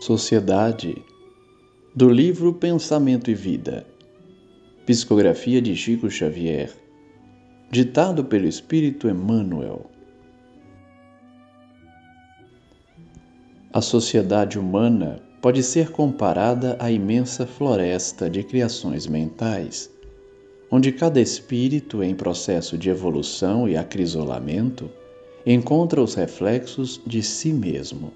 Sociedade, do livro Pensamento e Vida, psicografia de Chico Xavier, ditado pelo Espírito Emmanuel. A sociedade humana pode ser comparada à imensa floresta de criações mentais, onde cada espírito em processo de evolução e acrisolamento encontra os reflexos de si mesmo.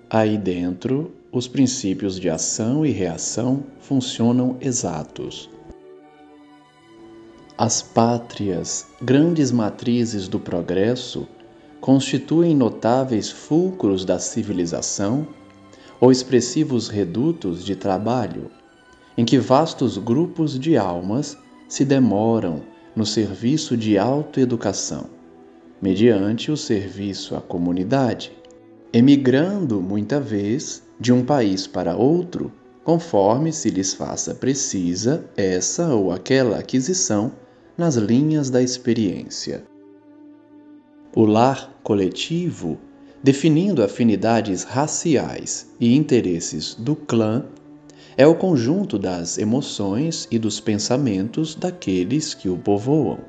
Aí dentro, os princípios de ação e reação funcionam exatos. As pátrias, grandes matrizes do progresso, constituem notáveis fulcros da civilização ou expressivos redutos de trabalho, em que vastos grupos de almas se demoram no serviço de autoeducação, mediante o serviço à comunidade, emigrando, muita vez, de um país para outro, conforme se lhes faça precisa essa ou aquela aquisição nas linhas da experiência. O lar coletivo, definindo afinidades raciais e interesses do clã, é o conjunto das emoções e dos pensamentos daqueles que o povoam.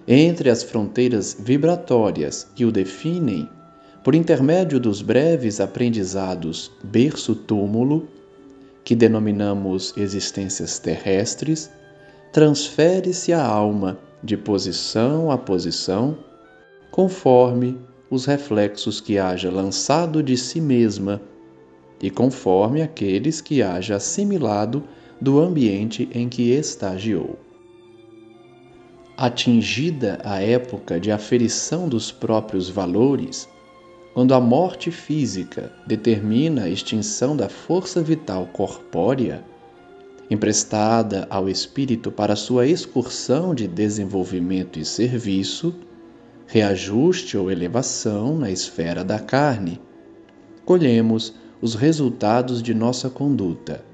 Entre as fronteiras vibratórias que o definem, por intermédio dos breves aprendizados berço-túmulo, que denominamos existências terrestres, transfere-se a alma de posição a posição, conforme os reflexos que haja lançado de si mesma e conforme aqueles que haja assimilado do ambiente em que estagiou. Atingida a época de aferição dos próprios valores, quando a morte física determina a extinção da força vital corpórea, emprestada ao espírito para sua excursão de desenvolvimento e serviço, reajuste ou elevação na esfera da carne, colhemos os resultados de nossa conduta.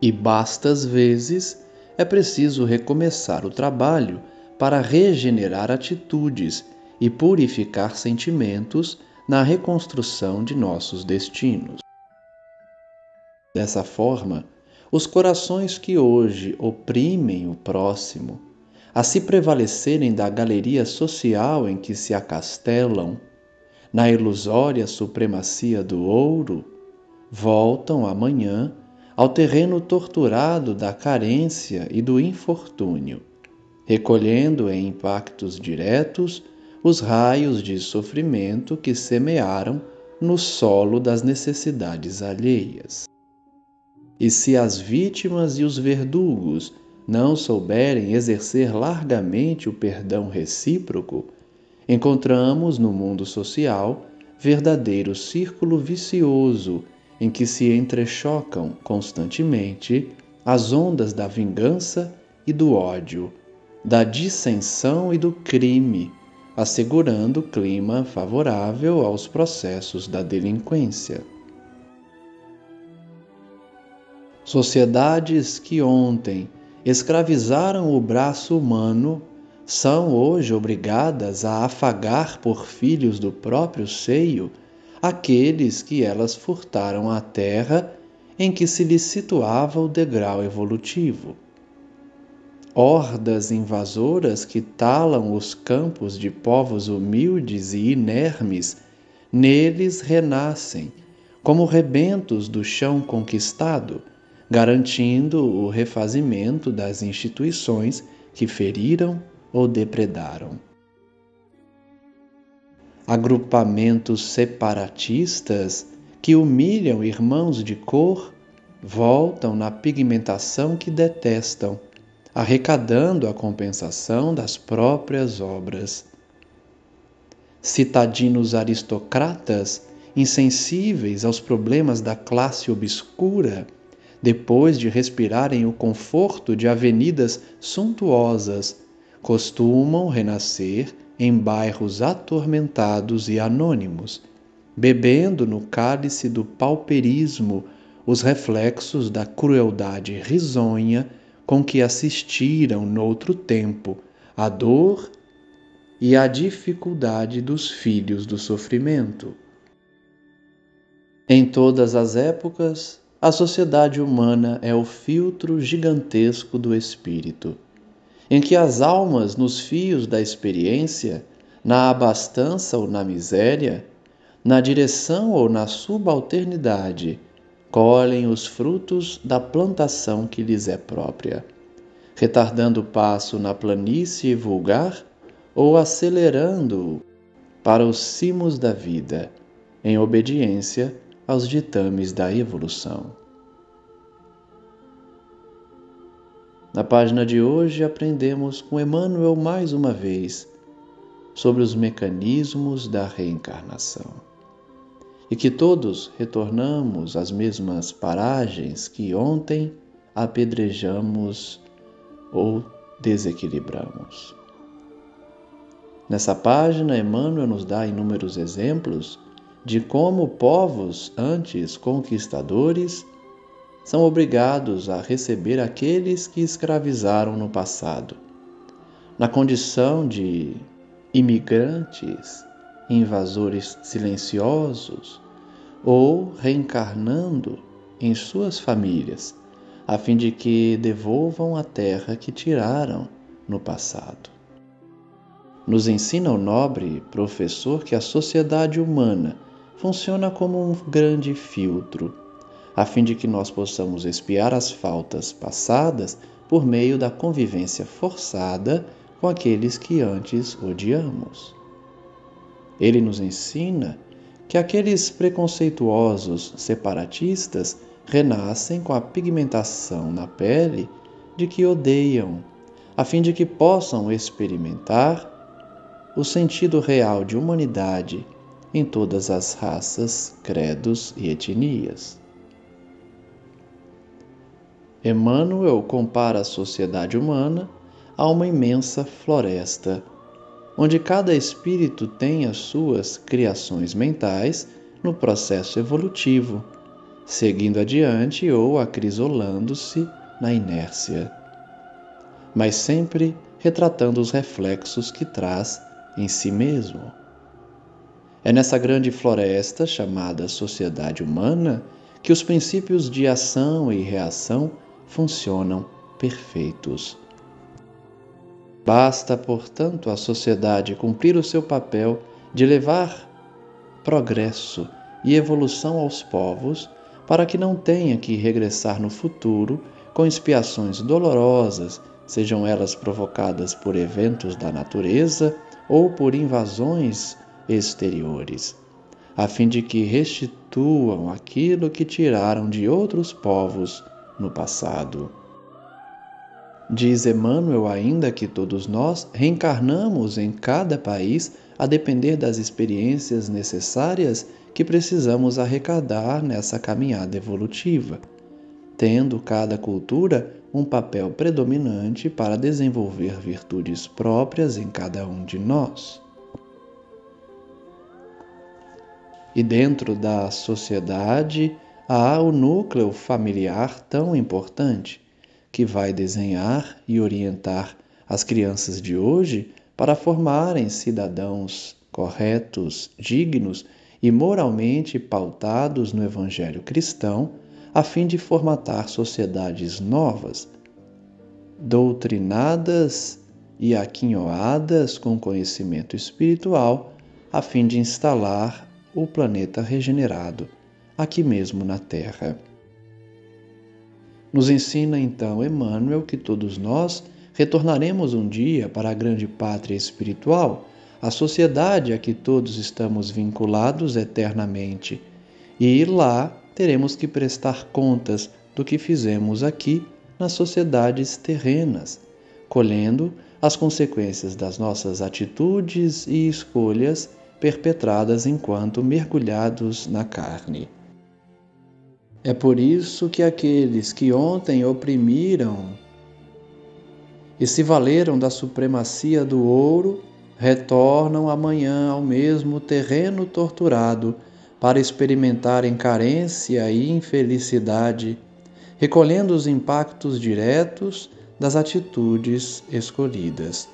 E bastas vezes é preciso recomeçar o trabalho para regenerar atitudes e purificar sentimentos na reconstrução de nossos destinos. Dessa forma, os corações que hoje oprimem o próximo, a se prevalecerem da galeria social em que se acastelam, na ilusória supremacia do ouro, voltam amanhã ao terreno torturado da carência e do infortúnio, recolhendo em impactos diretos os raios de sofrimento que semearam no solo das necessidades alheias. E se as vítimas e os verdugos não souberem exercer largamente o perdão recíproco, encontramos no mundo social verdadeiro círculo vicioso em que se entrechocam constantemente as ondas da vingança e do ódio, da dissensão e do crime, assegurando clima favorável aos processos da delinquência. Sociedades que ontem escravizaram o braço humano são hoje obrigadas a afagar por filhos do próprio seio aqueles que elas furtaram à terra em que se lhes situava o degrau evolutivo. Hordas invasoras que talam os campos de povos humildes e inermes, neles renascem, como rebentos do chão conquistado, garantindo o refazimento das instituições que feriram ou depredaram. Agrupamentos separatistas que humilham irmãos de cor voltam na pigmentação que detestam, arrecadando a compensação das próprias obras. Citadinos aristocratas, insensíveis aos problemas da classe obscura, depois de respirarem o conforto de avenidas suntuosas, costumam renascer em bairros atormentados e anônimos, bebendo no cálice do pauperismo os reflexos da crueldade risonha com que assistiram noutro tempo à dor e à dificuldade dos filhos do sofrimento. Em todas as épocas, a sociedade humana é o filtro gigantesco do espírito, em que as almas, nos fios da experiência, na abastança ou na miséria, na direção ou na subalternidade, colhem os frutos da plantação que lhes é própria, retardando o passo na planície vulgar ou acelerando-o para os cimos da vida, em obediência aos ditames da evolução. Na página de hoje aprendemos com Emmanuel mais uma vez sobre os mecanismos da reencarnação e que todos retornamos às mesmas paragens que ontem apedrejamos ou desequilibramos. Nessa página, Emmanuel nos dá inúmeros exemplos de como povos antes conquistadores são obrigados a receber aqueles que escravizaram no passado, na condição de imigrantes, invasores silenciosos, ou reencarnando em suas famílias, a fim de que devolvam a terra que tiraram no passado. Nos ensina o nobre professor que a sociedade humana funciona como um grande filtro, a fim de que nós possamos expiar as faltas passadas por meio da convivência forçada com aqueles que antes odiamos. Ele nos ensina que aqueles preconceituosos separatistas renascem com a pigmentação na pele de que odeiam, a fim de que possam experimentar o sentido real de humanidade em todas as raças, credos e etnias. Emmanuel compara a sociedade humana a uma imensa floresta, onde cada espírito tem as suas criações mentais no processo evolutivo, seguindo adiante ou acrisolando-se na inércia, mas sempre retratando os reflexos que traz em si mesmo. É nessa grande floresta chamada sociedade humana que os princípios de ação e reação funcionam perfeitos. Basta, portanto, à sociedade cumprir o seu papel de levar progresso e evolução aos povos para que não tenha que regressar no futuro com expiações dolorosas, sejam elas provocadas por eventos da natureza ou por invasões exteriores, a fim de que restituam aquilo que tiraram de outros povos no passado. Diz Emmanuel ainda que todos nós reencarnamos em cada país a depender das experiências necessárias que precisamos arrecadar nessa caminhada evolutiva, tendo cada cultura um papel predominante para desenvolver virtudes próprias em cada um de nós. E dentro da sociedade há o núcleo familiar tão importante, que vai desenhar e orientar as crianças de hoje para formarem cidadãos corretos, dignos e moralmente pautados no Evangelho cristão, a fim de formatar sociedades novas, doutrinadas e aquinhoadas com conhecimento espiritual, a fim de instalar o planeta regenerado aqui mesmo na Terra. Nos ensina então Emmanuel que todos nós retornaremos um dia para a grande pátria espiritual, a sociedade a que todos estamos vinculados eternamente, e lá teremos que prestar contas do que fizemos aqui nas sociedades terrenas, colhendo as consequências das nossas atitudes e escolhas perpetradas enquanto mergulhados na carne. É por isso que aqueles que ontem oprimiram e se valeram da supremacia do ouro retornam amanhã ao mesmo terreno torturado para experimentarem carência e infelicidade, recolhendo os impactos diretos das atitudes escolhidas.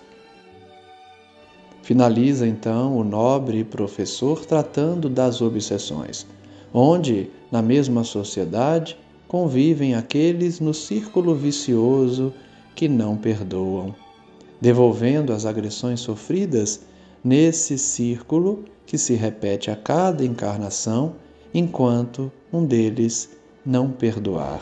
Finaliza então o nobre professor tratando das obsessões, onde, na mesma sociedade, convivem aqueles no círculo vicioso que não perdoam, devolvendo as agressões sofridas nesse círculo que se repete a cada encarnação, enquanto um deles não perdoar.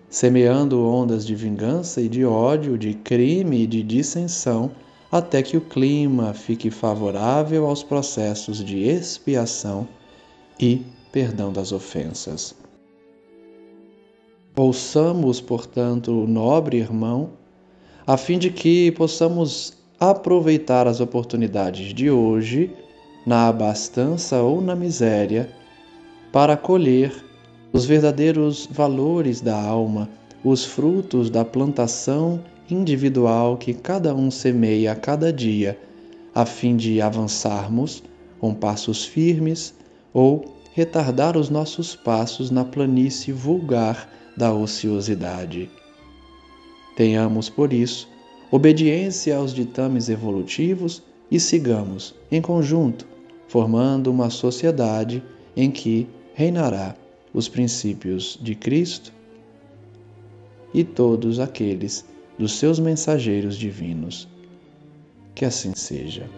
Semeando ondas de vingança e de ódio, de crime e de dissensão, até que o clima fique favorável aos processos de expiação e perdão das ofensas. Ouçamos, portanto, o nobre irmão, a fim de que possamos aproveitar as oportunidades de hoje, na abastança ou na miséria, para colher os verdadeiros valores da alma, os frutos da plantação individual que cada um semeia a cada dia, a fim de avançarmos com passos firmes ou retardar os nossos passos na planície vulgar da ociosidade. Tenhamos, por isso, obediência aos ditames evolutivos e sigamos, em conjunto, formando uma sociedade em que reinará os princípios de Cristo e todos aqueles dos seus mensageiros divinos. Que assim seja.